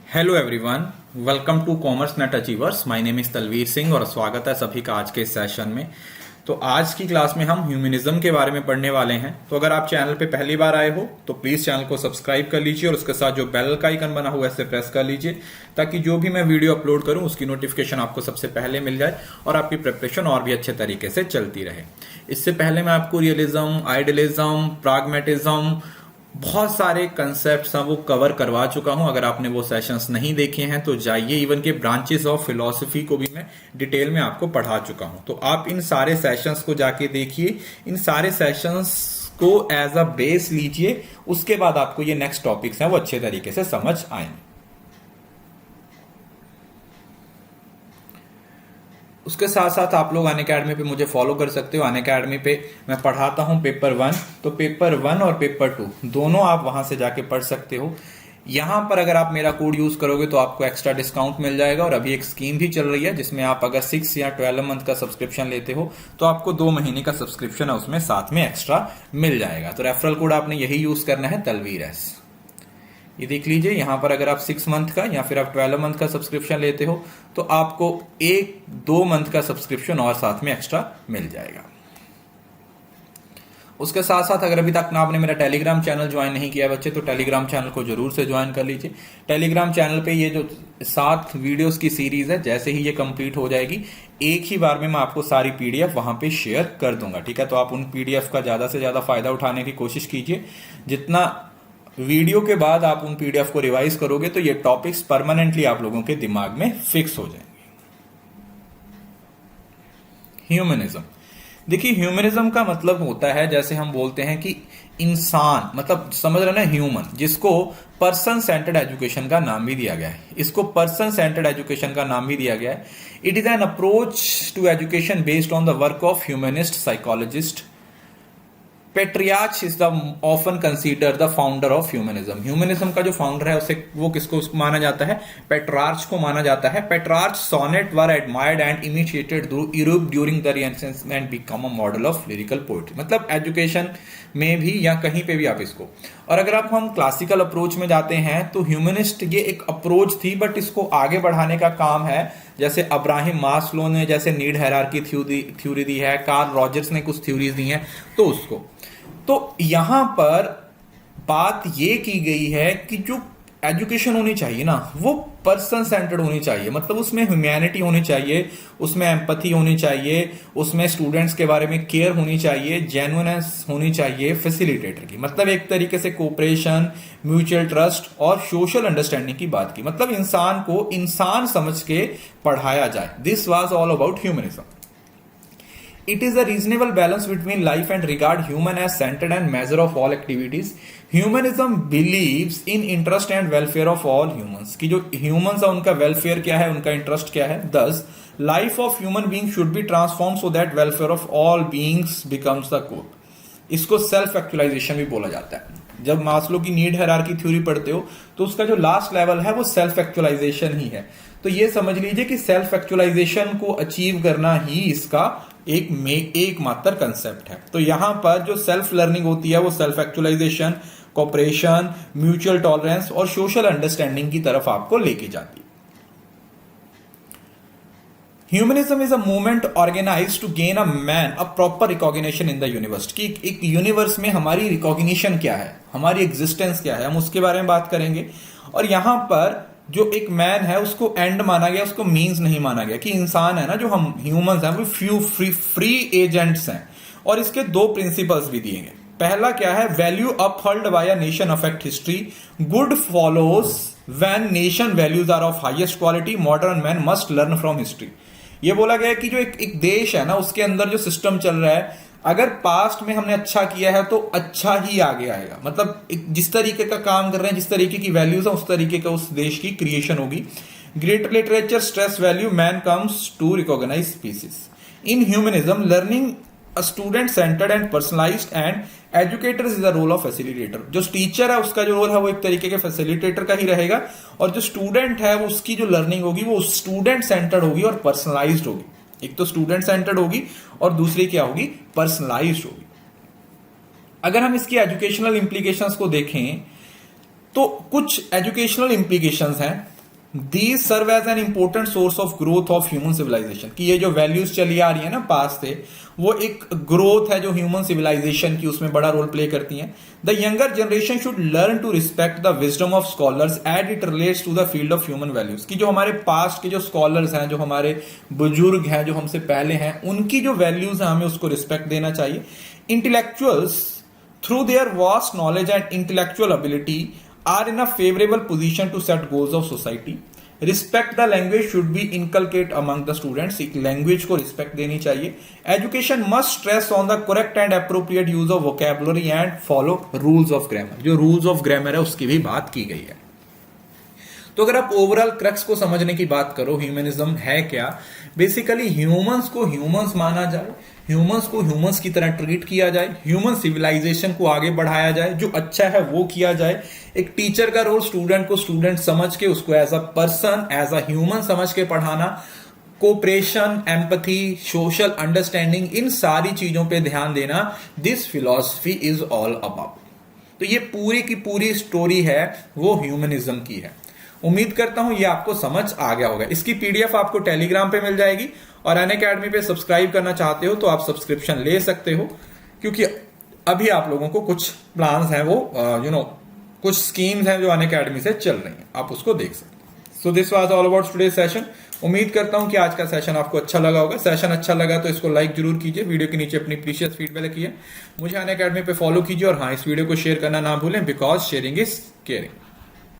Hello everyone, welcome to commerce net achievers. My name is Talveer Singh और स्वागत है सभी का आज के इस सेशन में। तो आज की क्लास में हम ह्यूमनिज्म के बारे में पढ़ने वाले हैं। तो अगर आप चैनल पे पहली बार आए हो तो प्लीज चैनल को सब्सक्राइब कर लीजिए और उसके साथ जो बेल का आइकन बना हुआ है इसे प्रेस कर लीजिए ताकि जो भी मैं वीडियो अपलोड करूं उसकी नोटिफिकेशन आपको सबसे पहले मिल जाए और आपकी प्रिपरेशन और भी अच्छे तरीके से चलती रहे। इससे पहले मैं आपको रियलिज्म, आइडियलिज्म, प्राग्मेटिज्म, बहुत सारे कंसेप्ट्स हैं वो कवर करवा चुका हूं। अगर आपने वो सेशंस नहीं देखे हैं तो जाइए। इवन के ब्रांचेस ऑफ फिलॉसफी को भी मैं डिटेल में आपको पढ़ा चुका हूं, तो आप इन सारे सेशंस को जाके देखिए। इन सारे सेशंस को एज अ बेस लीजिए, उसके बाद आपको ये नेक्स्ट टॉपिक्स हैं वो अच्छे तरीके से समझ आएंगे। उसके साथ साथ आप लोग अनअकैडमी पे मुझे फॉलो कर सकते हो। अनअकैडमी पे मैं पढ़ाता हूं पेपर 1, तो पेपर 1 और पेपर 2 दोनों आप वहां से जाके पढ़ सकते हो। यहां पर अगर आप मेरा कोड यूज करोगे तो आपको एक्स्ट्रा डिस्काउंट मिल जाएगा और अभी एक स्कीम भी चल रही है जिसमें आप अगर 6 या 12 मंथ का सब्सक्रिप्शन लेते हो तो आपको 2 महीने का सब्सक्रिप्शन है उसमें साथ में एक्स्ट्रा मिल जाएगा। तो रेफरल कोड आपने यही यूज करना है, तलवीर एस। ये देख लीजिए, यहां पर अगर आप 6 मंथ का या फिर आप 12 मंथ का सब्सक्रिप्शन लेते हो तो आपको 1-2 मंथ का सब्सक्रिप्शन और साथ में एक्स्ट्रा मिल जाएगा। उसके साथ साथ अगर अभी तक आपने मेरा टेलीग्राम चैनल ज्वाइन नहीं किया बच्चे तो टेलीग्राम चैनल को जरूर से ज्वाइन कर लीजिए। टेलीग्राम चैनल पे ये जो 7 वीडियोस की सीरीज है, जैसे ही ये कंप्लीट हो जाएगी एक ही बार में मैं आपको सारी पीडीएफ वहां पे शेयर कर दूंगा। ठीक है, तो आप उन पीडीएफ का ज्यादा से ज्यादा फायदा उठाने की कोशिश कीजिए। जितना वीडियो के बाद आप उन पीडीएफ को रिवाइज करोगे तो ये टॉपिक्स परमानेंटली आप लोगों के दिमाग में फिक्स हो जाएंगे। ह्यूमनिज्म, देखिए ह्यूमनिज्म का मतलब होता है, जैसे हम बोलते हैं कि इंसान, मतलब समझ रहे ना, ह्यूमन, जिसको पर्सन सेंटर्ड एजुकेशन का नाम भी दिया गया है। इसको पर्सन सेंटर्ड एजुकेशन का नाम भी दिया गया है। It is an approach to education based on the work of humanist psychologist. Petrarch is the often consider the founder of humanism. Humanism का जो फाउंडर है उसे वो किसको माना जाता है? पेट्रार्च को माना जाता है। Petrarch sonnet were admired and imitated through Europe during the renaissance and become a model of lyrical poetry. मतलब एजुकेशन में भी या कहीं पे भी आप इसको। और अगर आप हम क्लासिकल अप्रोच में जाते हैं तो ह्यूमनिस्ट ये एक अप्रोच थी, बट इसको आगे बढ़ाने का काम है। जैसे अब्राहिम मास्लो ने जैसे नीड हायरार्की थ्योरी दी है, कार्ल रॉजर्स ने कुछ थ्योरीज दी हैं, तो उसको तो यहां पर बात यह की गई है कि जो एजुकेशन होनी चाहिए ना वो पर्सन सेंटर्ड होनी चाहिए। मतलब उसमें ह्यूमैनिटी होनी चाहिए, उसमें एम्पैथी होनी चाहिए, उसमें स्टूडेंट्स के बारे में केयर होनी चाहिए, जेन्युइननेस होनी चाहिए फैसिलिटेटर की। मतलब एक तरीके से कोऑपरेशन, म्यूचुअल ट्रस्ट और सोशल अंडरस्टैंडिंग की बात की। मतलब इंसान को इंसान समझ के पढ़ाया जाए। This was all about humanism. It is a reasonable balance between life and regard human as centered and measure of all activities. Humanism believes in interest and welfare of all humans. कि जो humans है उनका welfare क्या है, उनका interest क्या है। Thus, life of human being should be transformed so that welfare of all beings becomes the goal. इसको सेल्फ एक्चुअलाइजेशन भी बोला जाता है। जब मास्लो की नीड हायरार्की थ्योरी पढ़ते हो तो उसका जो लास्ट लेवल है वो सेल्फ एक्चुअलाइजेशन ही है। तो ये समझ लीजिए कि सेल्फ एक्चुअलाइजेशन को अचीव करना ही इसका एकमात्र कंसेप्ट है। तो यहां पर जो सेल्फ लर्निंग होती है वो self actualisation, cooperation, mutual tolerance और सोशल अंडरस्टैंडिंग की तरफ आपको लेके जाती है। Humanism is a movement organised to gain a man a proper recognition in the universe. कि एक यूनिवर्स में हमारी रिकॉग्निशन क्या है, हमारी एग्जिस्टेंस क्या है, हम उसके बारे में बात करेंगे। और यहां पर जो एक मैन है उसको एंड माना गया, उसको मीन्स नहीं माना गया। कि इंसान है ना, जो हम ह्यूमंस हैं वो फ्री एजेंट्स हैं। और इसके 2 प्रिंसिपल्स भी दिए गए। पहला क्या है? Value uphold by a nation affect history, good follows when nation values are of highest quality, modern man must learn from history. ये बोला गया कि जो एक देश है ना उसके अंदर जो सिस्टम चल रहा है, अगर पास्ट में हमने अच्छा किया है तो अच्छा ही आगे आएगा। मतलब जिस तरीके का काम कर रहे हैं, जिस तरीके की वैल्यूज है, उस तरीके का उस देश की क्रिएशन होगी। Great literature stress value man comes to recognise species. In humanism learning a student centred and personalised and educator is the role of facilitator. जो टीचर है उसका जो रोल है वो एक तरीके के फैसिलिटेटर का ही रहेगा, और जो स्टूडेंट है उसकी जो लर्निंग होगी वो स्टूडेंट सेंटर्ड होगी और पर्सनलाइज्ड होगी। एक तो स्टूडेंट सेंटर्ड होगी और दूसरी क्या होगी? पर्सनलाइज्ड होगी। अगर हम इसकी एजुकेशनल इंप्लीकेशंस को देखें तो कुछ एजुकेशनल इंप्लीकेशंस हैं These serve as an important source of growth of human civilization। कि ये जो वैल्यूज चली आ रही है ना पास से, वो एक ग्रोथ है जो ह्यूमन सिविलाइजेशन की, उसमें बड़ा रोल प्ले करती हैं। The younger generation should learn to respect the wisdom of scholars as it relates to the field of human values. कि जो हमारे पास्ट के जो स्कॉलर्स हैं, जो हमारे बुजुर्ग हैं, जो हमसे पहले हैं, उनकी जो वैल्यूज हैं हमें उसको रिस्पेक्ट देना चाहिए। Intellectuals through their vast knowledge and intellectual ability are in a favorable position to set goals of society। Respect the language should be inculcated among the students। एक लैंग्वेज को रिस्पेक्ट देनी चाहिए। Education must stress on the correct and appropriate use of vocabulary and follow rules of grammar. जो rules of grammar है उसकी भी बात की गई है। तो अगर आप ओवरऑल क्रक्स को समझने की बात करो, ह्यूमनिज्म है क्या? बेसिकली ह्यूमंस को ह्यूमंस माना जाए, ह्यूमंस को ह्यूमंस की तरह ट्रीट किया जाए, ह्यूमन सिविलाइजेशन को आगे बढ़ाया जाए, जो अच्छा है वो किया जाए। एक टीचर का रोल स्टूडेंट को स्टूडेंट समझ के उसको as a person, as a human समझ के पढ़ाना। कोऑपरेशन, एम्पैथी, सोशल अंडरस्टैंडिंग, इन सारी चीजों पे ध्यान देना। This philosophy is all about. तो ये पूरी की पूरी स्टोरी है वो ह्यूमनिज्म की है। उम्मीद करता हूं ये आपको समझ आ गया होगा। इसकी पीडीएफ आपको टेलीग्राम पे मिल जाएगी, और अनअकैडमी पे सब्सक्राइब करना चाहते हो तो आप सब्सक्रिप्शन ले सकते हो, क्योंकि अभी आप लोगों को कुछ प्लान्स हैं, वो कुछ स्कीम्स हैं जो अनअकैडमी से चल रही हैं, आप उसको देख सकते हैं। So this was all about today session. उम्मीद करता हूं कि आज का सेशन आपको अच्छा लगा होगा। सेशन अच्छा लगा तो इसको लाइक जरूर कीजिए, वीडियो के नीचे अपनी प्रीशियस फीडबैक लिखिए, मुझे अनअकैडमी पे फॉलो कीजिए, और हाँ, इस वीडियो को शेयर करना ना भूलें, बिकॉज शेयरिंग इज केयरिंग।